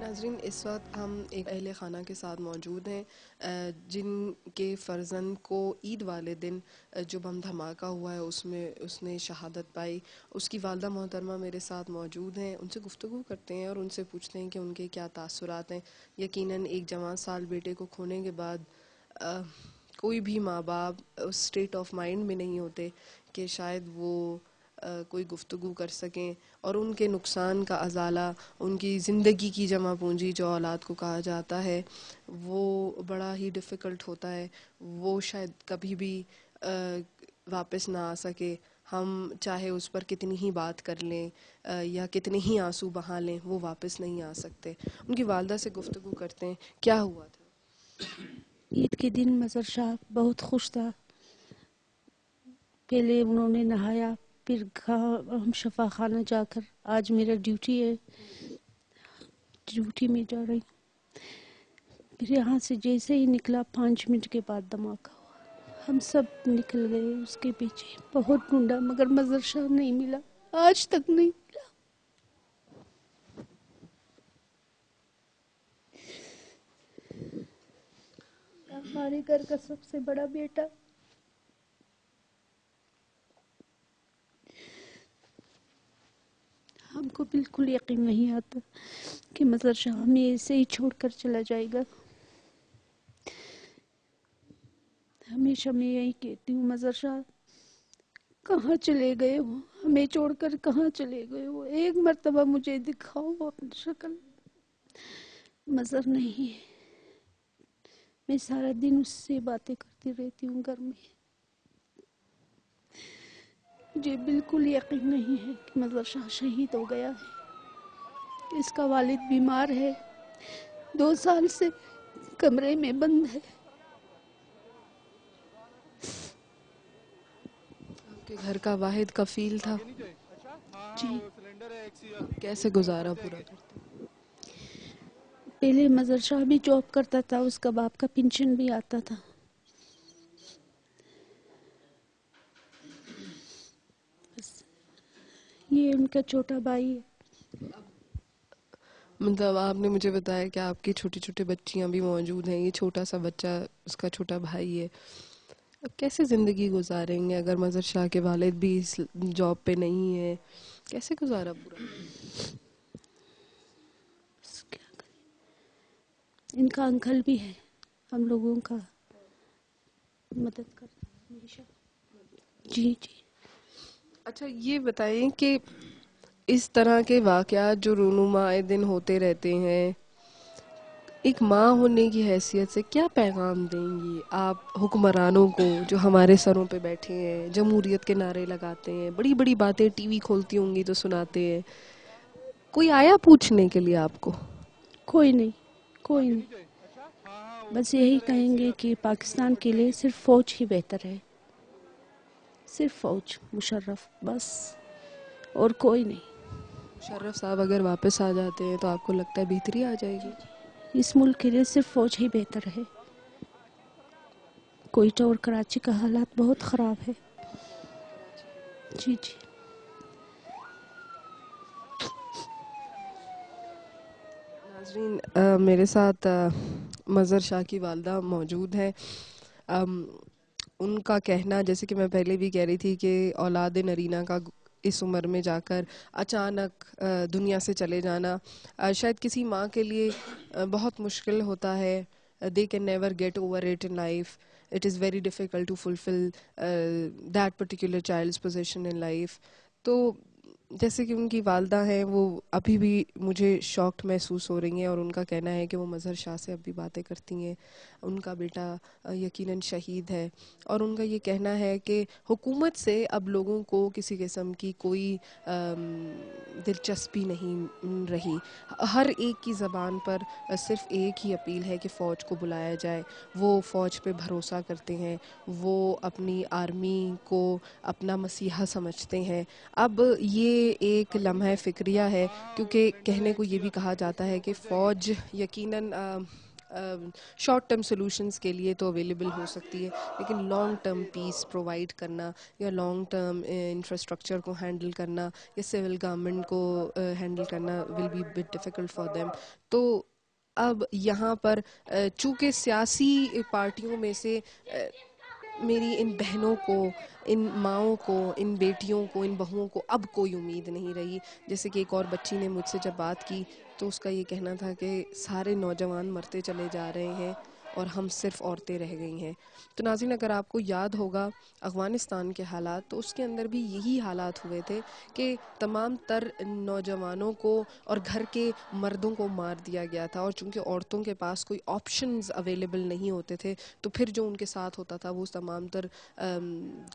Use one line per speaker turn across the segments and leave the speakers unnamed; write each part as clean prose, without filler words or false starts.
ناظرین، اس وقت ہم ایک اہل خانہ کے ساتھ موجود ہیں جن کے فرزند کو عید والے دن جو بم دھماکہ ہوا ہے اس نے شہادت پائی. اس کی والدہ محترمہ میرے ساتھ موجود ہیں. ان سے گفتگو کرتے ہیں اور ان سے پوچھتے ہیں کہ ان کے کیا تاثرات ہیں. یقیناً ایک جوان سال بیٹے کو کھونے کے بعد کوئی بھی ماں باپ اس اسٹیٹ آف مائنڈ میں نہیں ہوتے کہ شاید وہ کوئی گفتگو کر سکیں اور ان کے نقصان کا ازالہ، ان کی زندگی کی جمع پونجی جو اولاد کو کہا جاتا ہے، وہ بڑا ہی ڈیفیکلٹ ہوتا ہے. وہ شاید کبھی بھی واپس نہ آ سکے. ہم چاہے اس پر کتنی ہی بات کر لیں یا کتنے ہی آنسو بہا لیں، وہ واپس نہیں آ سکتے. ان کی والدہ سے گفتگو کرتے ہیں. کیا ہوا تھا؟
عید کے دن مظہر شاہ بہت خوش تھا. پہلے انہوں نے نہایا، پھر ہم شفا خانہ جا کر، آج میرا ڈیوٹی ہے، ڈیوٹی میں جا رہی. پھر یہاں سے جیسے ہی نکلا 5 منٹ کے بعد دھماکہ ہوا. ہم سب نکل گئے اس کے پیچھے. بہت ڈھونڈا مگر مظہر شاہ نہیں ملا، آج تک نہیں ملا. ہمارے گھر کا سب سے بڑا بیٹا. ہم کو بالکل یقین نہیں آتا کہ مظہر شاہ ہمیں ایسے ہی چھوڑ کر چلا جائے گا. ہمیشہ میں یہی کہتی ہوں، مظہر شاہ کہاں چلے گئے ہو؟ ہمیں چھوڑ کر کہاں چلے گئے ہو؟ ایک مرتبہ مجھے دکھاؤ اپنی شکل. مظہر نہیں ہے. میں سارا دن اس سے باتیں کرتی رہتی ہوں گھر میں. مجھے بالکل یقین نہیں ہے کہ مظہر شاہ شہید ہو گیا ہے. اس کا والد بیمار ہے، 2 سال سے کمرے میں بند ہے.
آپ کے گھر کا واحد کفیل تھا.
جی.
کیسے گزارا پورا کرتے؟
پہلے مظہر شاہ بھی جاب کرتا تھا، اس کا باپ کا پنشن بھی آتا تھا. بس یہ ان کا چھوٹا بھائی ہے.
مطلب آپ نے مجھے بتایا کہ آپ کی چھوٹی چھوٹی بچیاں بھی موجود ہیں. یہ چھوٹا سا بچہ اس کا چھوٹا بھائی ہے. اب کیسے زندگی گزاریں گے اگر مظہر شاہ کے والد بھی اس جاب پہ نہیں ہے؟ کیسے گزارا پورا؟
بس کیا کریں. ان کا انکل بھی ہے، ہم لوگوں کا مدد کرتا ہے ہمیشہ. جی جی.
اچھا یہ بتائیں کہ اس طرح کے واقعات جو رونما آئے دن ہوتے رہتے ہیں، ایک ماں ہونے کی حیثیت سے کیا پیغام دیں گی آپ حکمرانوں کو جو ہمارے سروں پہ بیٹھے ہیں، جمہوریت کے نعرے لگاتے ہیں، بڑی بڑی باتیں ٹی وی کھولتی ہوں گی تو سناتے ہیں؟ کوئی آیا پوچھنے کے لیے آپ کو؟
کوئی نہیں، کوئی نہیں. بس یہی کہیں گے کہ پاکستان کے لیے صرف فوج ہی بہتر ہے. صرف فوج، مشرف، بس، اور کوئی نہیں.
مشرف صاحب اگر واپس آ جاتے ہیں تو آپ کو لگتا ہے بہتری آ جائے گی؟
اس ملک کے لیے صرف فوج ہی بہتر ہے. کوئٹہ اور کراچی کا حالات بہت خراب ہے. جی جی.
ناظرین، میرے ساتھ مظہر شاہ کی والدہ موجود ہیں. ان کا کہنا، جیسے کہ میں پہلے بھی کہہ رہی تھی، کہ اولاد نرینہ کا اس عمر میں جا کر اچانک دنیا سے چلے جانا شاید کسی ماں کے لیے بہت مشکل ہوتا ہے. They can never get over it in life. It is very difficult to fulfill that particular child's position in life. تو جیسے کہ ان کی والدہ ہیں، وہ ابھی بھی مجھے شاکڈ محسوس ہو رہی ہیں اور ان کا کہنا ہے کہ وہ مظہر شاہ سے اب بھی باتیں کرتی ہیں. ان کا بیٹا یقیناً شہید ہے اور ان کا یہ کہنا ہے کہ حکومت سے اب لوگوں کو کسی قسم کی کوئی دلچسپی نہیں رہی. ہر ایک کی زبان پر صرف ایک ہی اپیل ہے کہ فوج کو بلایا جائے. وہ فوج پہ بھروسہ کرتے ہیں، وہ اپنی آرمی کو اپنا مسیحا سمجھتے ہیں. اب یہ ایک لمحہ فکریہ ہے، کیونکہ کہنے کو یہ بھی کہا جاتا ہے کہ فوج یقیناً شارٹ ٹرم سولوشنز کے لیے تو اویلیبل ہو سکتی ہے، لیکن لانگ ٹرم پیس پرووائڈ کرنا یا لانگ ٹرم انفراسٹرکچر کو ہینڈل کرنا یا سول گورنمنٹ کو ہینڈل کرنا will be bit difficult for them. تو اب یہاں پر چونکہ سیاسی پارٹیوں میں سے میری ان بہنوں کو، ان ماؤں کو، ان بیٹیوں کو، ان بہوؤں کو اب کوئی امید نہیں رہی. جیسے کہ ایک اور بچی نے مجھ سے جب بات کی تو اس کا یہ کہنا تھا کہ سارے نوجوان مرتے چلے جا رہے ہیں اور ہم صرف عورتیں رہ گئی ہیں. تو ناظرین، اگر آپ کو یاد ہوگا افغانستان کے حالات، تو اس کے اندر بھی یہی حالات ہوئے تھے کہ تمام تر نوجوانوں کو اور گھر کے مردوں کو مار دیا گیا تھا، اور چونکہ عورتوں کے پاس کوئی آپشنز اویلیبل نہیں ہوتے تھے تو پھر جو ان کے ساتھ ہوتا تھا وہ تمام تر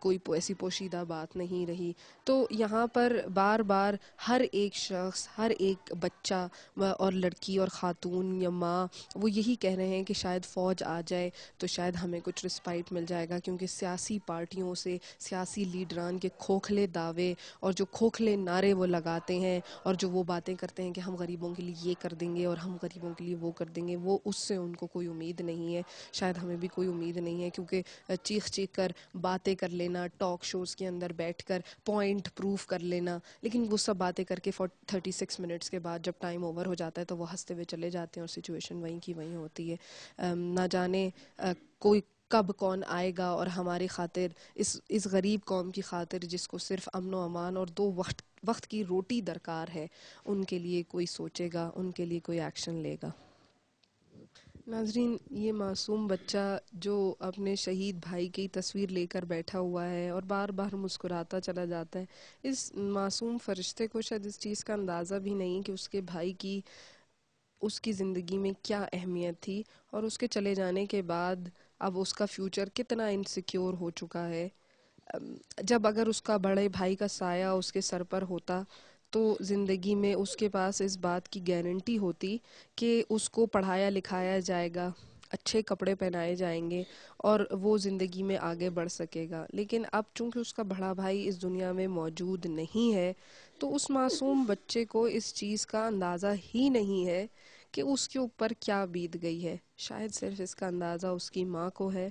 کوئی ایسی پوشیدہ بات نہیں رہی. تو یہاں پر بار بار ہر ایک شخص، ہر ایک بچہ اور لڑکی اور خاتون یا ماں وہ یہی کہہ رہے ہیں کہ شاید فوج آ جائے تو شاید ہمیں کچھ رسپائٹ مل جائے گا، کیونکہ سیاسی پارٹیوں سے، سیاسی لیڈران کے کھوکھلے دعوے اور جو کھوکھلے نعرے وہ لگاتے ہیں اور جو وہ باتیں کرتے ہیں کہ ہم غریبوں کے لیے یہ کر دیں گے اور ہم غریبوں کے لیے وہ کر دیں گے، وہ اس سے ان کو کوئی امید نہیں ہے. شاید ہمیں بھی کوئی امید نہیں ہے، کیونکہ چیخ چیخ کر باتیں کر لینا، ٹاک شوز کے اندر بیٹھ کر پوائنٹ پروف کر لینا، لیکن وہ سب باتیں کر کے 36 منٹس کے بعد جب ٹائم اوور ہو جاتا ہے تو وہ ہنستے ہوئے چلے جاتے ہیں اور سچویشن وہیں کی وہیں ہوتی ہے. نہ جانے کوئی کب کون آئے گا اور ہماری خاطر، اس غریب قوم کی خاطر جس کو صرف امن و امان اور 2 وقت کی روٹی درکار ہے، ان کے لیے کوئی سوچے گا، ان کے لیے کوئی ایکشن لے گا. ناظرین، یہ معصوم بچہ جو اپنے شہید بھائی کی تصویر لے کر بیٹھا ہوا ہے اور بار بار مسکراتا چلا جاتا ہے، اس معصوم فرشتے کو شاید اس چیز کا اندازہ بھی نہیں کہ اس کے بھائی کی اس کی زندگی میں کیا اہمیت تھی، اور اس کے چلے جانے کے بعد اب اس کا فیوچر کتنا انسیکیور ہو چکا ہے. جب اگر اس کا بڑے بھائی کا سایہ اس کے سر پر ہوتا تو زندگی میں اس کے پاس اس بات کی گارنٹی ہوتی کہ اس کو پڑھایا لکھایا جائے گا، اچھے کپڑے پہنائے جائیں گے اور وہ زندگی میں آگے بڑھ سکے گا. لیکن اب چونکہ اس کا بڑا بھائی اس دنیا میں موجود نہیں ہے تو اس معصوم بچے کو اس چیز کا اندازہ ہی نہیں ہے کہ اس کے اوپر کیا بیت گئی ہے. شاید صرف اس کا اندازہ اس کی ماں کو ہے،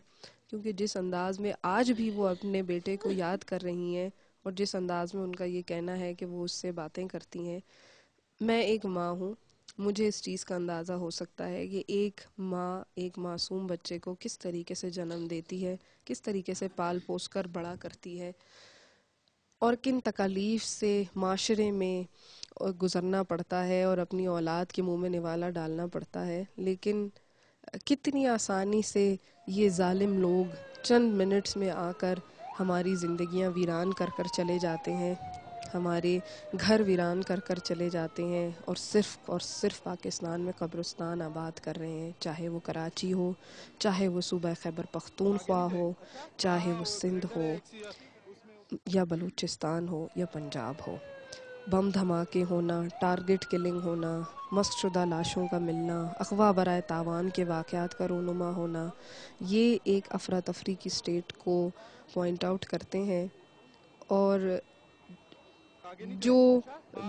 کیونکہ جس انداز میں آج بھی وہ اپنے بیٹے کو یاد کر رہی ہیں اور جس انداز میں ان کا یہ کہنا ہے کہ وہ اس سے باتیں کرتی ہیں. میں ایک ماں ہوں، مجھے اس چیز کا اندازہ ہو سکتا ہے کہ ایک ماں ایک معصوم بچے کو کس طریقے سے جنم دیتی ہے، کس طریقے سے پال پوس کر بڑا کرتی ہے اور کن تکالیف سے معاشرے میں گزرنا پڑتا ہے اور اپنی اولاد کے منہ میں نوالا ڈالنا پڑتا ہے. لیکن کتنی آسانی سے یہ ظالم لوگ چند منٹس میں آ کر ہماری زندگیاں ویران کر کر چلے جاتے ہیں، ہمارے گھر ویران کر کر چلے جاتے ہیں اور صرف پاکستان میں قبرستان آباد کر رہے ہیں. چاہے وہ کراچی ہو، چاہے وہ صوبہ خیبر پختونخوا ہو، چاہے وہ سندھ ہو یا بلوچستان ہو یا پنجاب ہو. بم دھماکے ہونا، ٹارگٹ کلنگ ہونا، مسخ شدہ لاشوں کا ملنا، اغوا برائے تاوان کے واقعات کا رونما ہونا، یہ ایک افراتفری کی سٹیٹ کو پوائنٹ آؤٹ کرتے ہیں. اور جو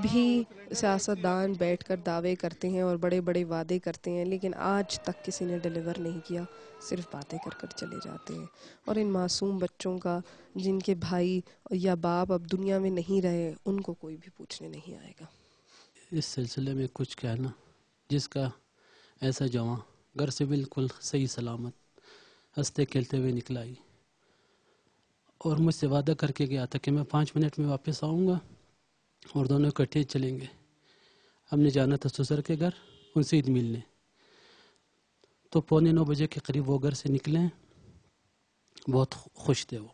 بھی سیاستدان بیٹھ کر دعوے کرتے ہیں اور بڑے بڑے وعدے کرتے ہیں لیکن آج تک کسی نے ڈیلیور نہیں کیا، صرف باتیں کر کر چلے جاتے ہیں. اور ان معصوم بچوں کا جن کے بھائی یا باپ اب دنیا میں نہیں رہے، ان کو کوئی بھی پوچھنے نہیں آئے گا.
اس سلسلے میں کچھ کہنا، جس کا ایسا جواں گھر سے بالکل صحیح سلامت ہنستے کھیلتے ہوئے نکلائی اور مجھ سے وعدہ کر کے گیا تھا کہ میں 5 منٹ میں واپس آؤں گا اور دونوں اکٹھے چلیں گے. ہم نے جانا تھا سسر کے گھر ان سے عید ملنے، تو 8:45 بجے کے قریب وہ گھر سے نکلے. بہت خوش تھے وہ.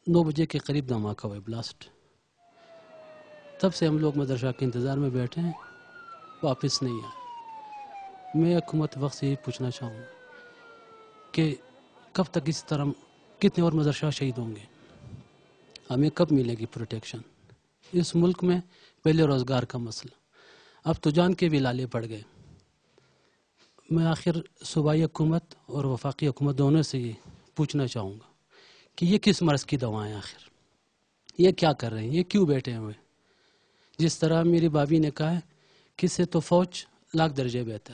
9 بجے کے قریب دھماکہ ہوا، بلاسٹ. تب سے ہم لوگ مدرسہ کے انتظار میں بیٹھے ہیں، واپس نہیں آئے. میں حکومت وقت سے یہ پوچھنا چاہوں گا کہ کب تک اس طرح کتنے اور مدرسہ شہید ہوں گے؟ ہمیں کب ملے گی پروٹیکشن؟ اس ملک میں پہلے روزگار کا مسئلہ، اب تو جان کے بھی لالے پڑ گئے. میں آخر صوبائی حکومت اور وفاقی حکومت دونوں سے یہ پوچھنا چاہوں گا کہ یہ کس مرض کی دوائیں، آخر یہ کیا کر رہے ہیں، یہ کیوں بیٹھے ہوئے؟ جس طرح میری بابی نے کہا ہے کہ اس سے تو فوج لاکھ درجے بہتر.